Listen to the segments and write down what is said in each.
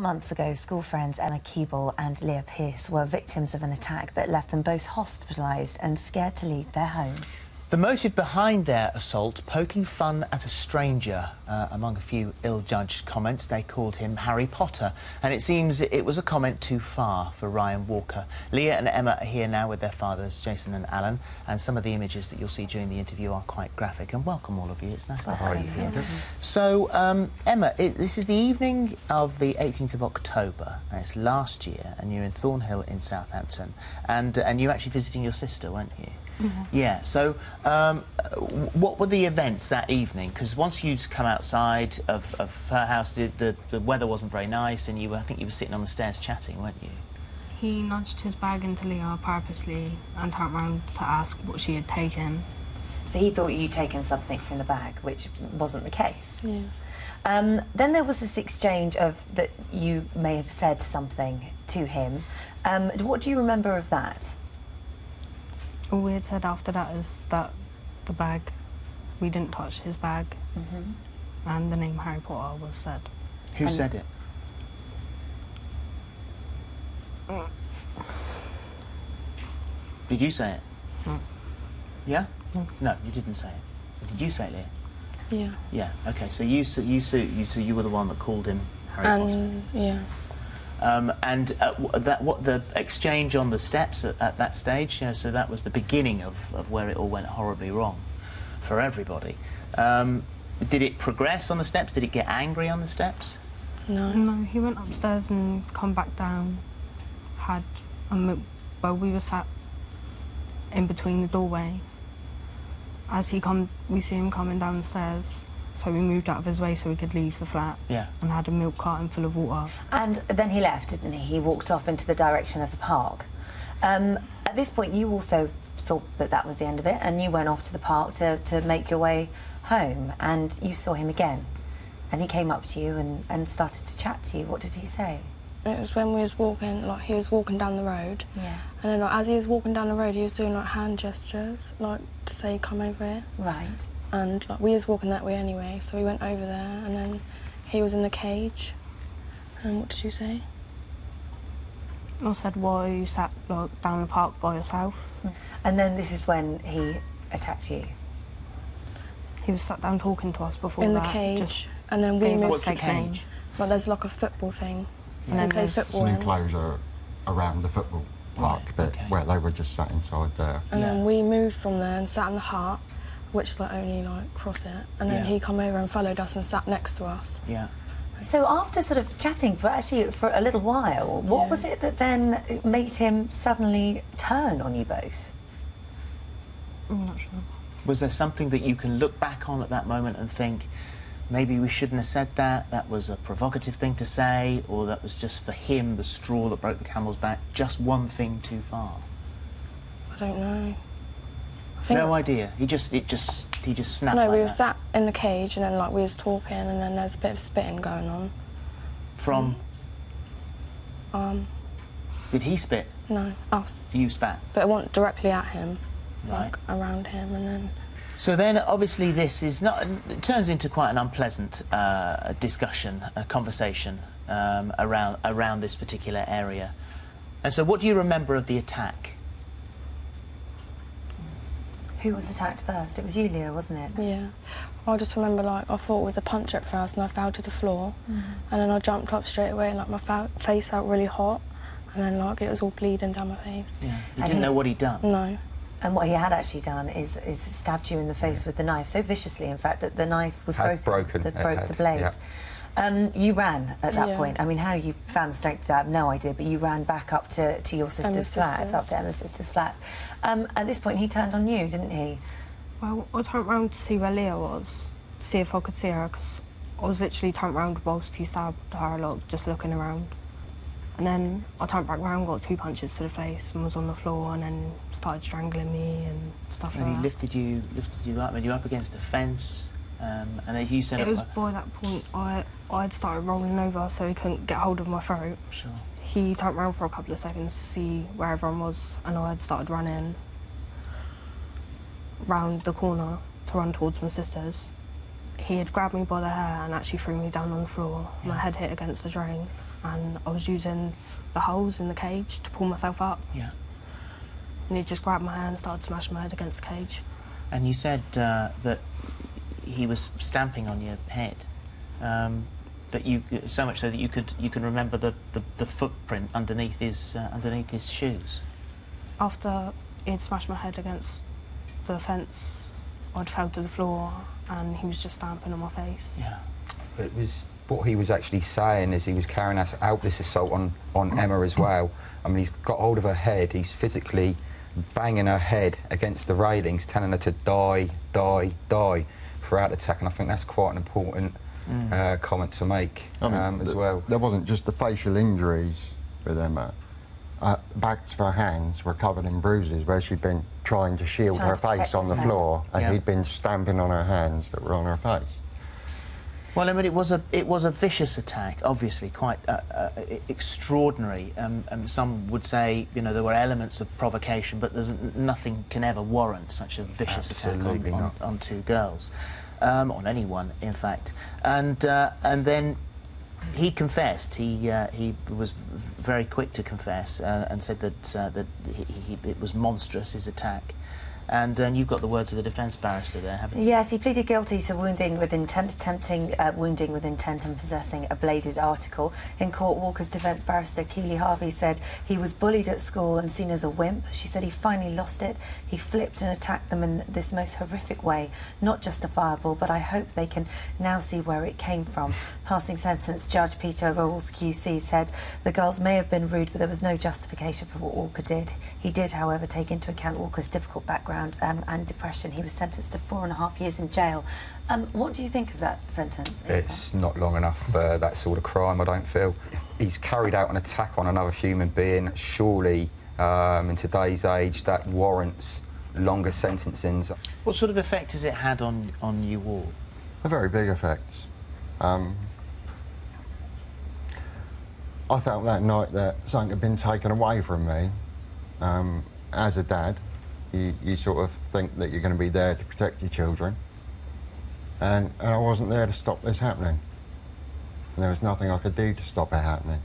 months ago, school friends Emma Keeble and Leah Pearce were victims of an attack that left them both hospitalised and scared to leave their homes. The motive behind their assault, poking fun at a stranger. Among a few ill-judged comments, they called him Harry Potter, and it seems it was a comment too far for Ryan Walker. Leah and Emma are here now with their fathers, Jason and Alan, and some of the images that you'll see during the interview are quite graphic. And welcome, all of you. It's nice to have you here. So, Emma, this is the evening of the 18th of October, and it's last year, and you're in Thornhill in Southampton, and you're actually visiting your sister, weren't you? Yeah, so what were the events that evening? Because once you'd come outside of her house, the weather wasn't very nice, and I think you were sitting on the stairs chatting, weren't you? He nudged his bag into Leah purposely and turned around to ask what she had taken. So he thought you'd taken something from the bag, which wasn't the case? Yeah. Then there was this exchange of that you may have said something to him. What do you remember of that? All we had said after that is that the bag, we didn't touch his bag, and the name Harry Potter was said. Who said it? Did you say it? No. Yeah? No. No, you didn't say it. Did you say it, Leah? Yeah. Yeah. Okay. So you were the one that called him Harry Potter. Yeah. What the exchange on the steps at that stage, you know, so that was the beginning of where it all went horribly wrong for everybody. Did it progress on the steps? Did it get angry on the steps? No. No, he went upstairs and come back down, had a milk, well, we were sat in between the doorway. As we see him coming down the stairs, so we moved out of his way so we could leave the flat. Yeah. And had a milk carton full of water. And then he left, didn't he? He walked off into the direction of the park. At this point, you also thought that that was the end of it, and you went off to the park to make your way home, and you saw him again. And he came up to you and started to chat to you. What did he say? It was when we was walking, like, he was walking down the road. Yeah. And then, like, as he was walking down the road, he was doing, like, hand gestures, like, to say, come over here. Right. And, like, we was walking that way anyway, so we went over there, and then he was in the cage. And what did you say? I said, why you sat, like, down the park by yourself? And then this is when he attacked you? He was sat down talking to us before in that. the cage, just and then we moved. What's the cage? Like, there's, like, a football thing. And then play football in. Enclosure around the football park bit, where they were just sat inside there. And then we moved from there and sat in the hut, which is like only like cross it, and then he come over and followed us and sat next to us. Yeah. So after sort of chatting for a little while, what was it that then made him suddenly turn on you both? I'm not sure. Was there something that you can look back on at that moment and think, maybe we shouldn't have said that, that was a provocative thing to say, or that was just for him the straw that broke the camel's back, just one thing too far? I don't know. No idea. He just snapped. No, like we were that. sat in the cage, and then like we was talking, and then there's a bit of spitting going on. From? Did he spit? No, us. You spat? But it wasn't directly at him, Right. like around him, and then. So then, obviously, this is not. It turns into quite an unpleasant discussion, a conversation around this particular area. And so, what do you remember of the attack? Who was attacked first? It was you, Leah, wasn't it? Yeah. I just remember, like, I thought it was a punch at first, and I fell to the floor, and then I jumped up straight away, and like my face felt really hot, and then like it was all bleeding down my face. Yeah. You didn't know what he'd done. No. And what he had actually done is stabbed you in the face with the knife, so viciously, in fact, that the knife was broken. That broke the blade. Yeah. You ran at that point. I mean, how you found the strength, I have no idea, but you ran back up to your sister's flat, up to Emma's sister's flat. At this point, he turned on you, didn't he? Well, I turned round to see where Leah was, to see if I could see her, because I was literally turned round whilst he stabbed her, like, just looking around. And then I turned back round, got 2 punches to the face, and was on the floor, and then started strangling me and stuff like that. And he lifted you up, and you up against a fence, and as you said... It was by that point I'd started rolling over, so he couldn't get hold of my throat. Sure. He turned around for a couple of seconds to see where everyone was, and I had started running round the corner to run towards my sister's. He had grabbed me by the hair and actually threw me down on the floor. My head hit against the drain. and I was using the holes in the cage to pull myself up. Yeah. And he just grabbed my hand and started smashing my head against the cage. And you said that he was stamping on your head, that you so much so that you can remember the footprint underneath his shoes. After he'd smashed my head against the fence, I'd fell to the floor and he was just stamping on my face. Yeah. It was what he was actually saying is he was carrying out this assault on Emma as well. I mean, he's got hold of her head, he's physically banging her head against the railings, telling her to die, die, die throughout the attack, and I think that's quite an important comment to make as well. There wasn't just the facial injuries with Emma. Backs of her hands were covered in bruises where she'd been trying to shield her face on the floor, and he'd been stamping on her hands that were on her face. Well, I mean, it was a vicious attack, obviously quite extraordinary. Some would say, you know, there were elements of provocation, but nothing can ever warrant such a vicious attack on two girls, on anyone, in fact. And then he confessed. He was very quick to confess and said that it was monstrous, his attack. And you've got the words of the defence barrister there, haven't you? Yes, he pleaded guilty to wounding with intent, attempting wounding with intent and possessing a bladed article. In court, Walker's defence barrister, Keeble Harvey, said he was bullied at school and seen as a wimp. She said he finally lost it. He flipped and attacked them in this most horrific way. Not justifiable, but I hope they can now see where it came from. Passing sentence, Judge Peter Rawls QC said the girls may have been rude, but there was no justification for what Walker did. He did, however, take into account Walker's difficult background and depression. He was sentenced to 4.5 years in jail. What do you think of that sentence? It's not long enough for that sort of crime, I don't feel. He's carried out an attack on another human being. Surely, in today's age, that warrants longer sentencings. What sort of effect has it had on you all? A very big effect. I felt that night that something had been taken away from me. As a dad, you sort of think that you're going to be there to protect your children, and I wasn't there to stop this happening, and there was nothing I could do to stop it happening.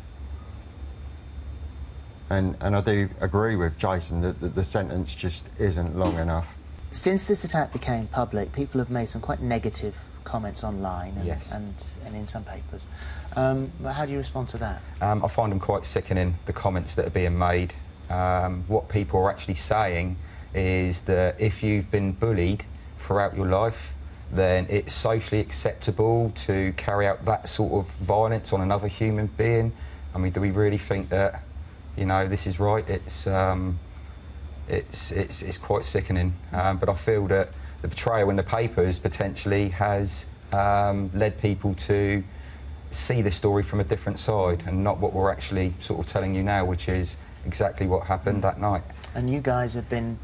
And I do agree with Jason that the sentence just isn't long enough. Since this attack became public, people have made some quite negative comments online and in some papers. How do you respond to that? I find them quite sickening, the comments that are being made. What people are actually saying is that if you've been bullied throughout your life, then it's socially acceptable to carry out that sort of violence on another human being. I mean, do we really think that, you know, this is right? It's quite sickening. But I feel that the portrayal in the papers potentially has led people to see the story from a different side and not what we're actually sort of telling you now, which is exactly what happened that night. And you guys have been,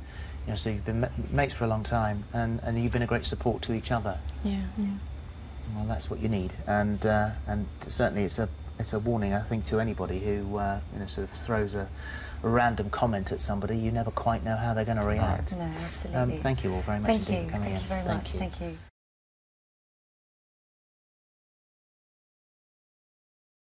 you know, so you've been mates for a long time, and you've been a great support to each other. Yeah. Well, that's what you need, and certainly it's a warning, I think, to anybody who you know, sort of throws a random comment at somebody. You never quite know how they're going to react. No, absolutely. Thank you all very much. Thank you. Thank you very much. Thank you.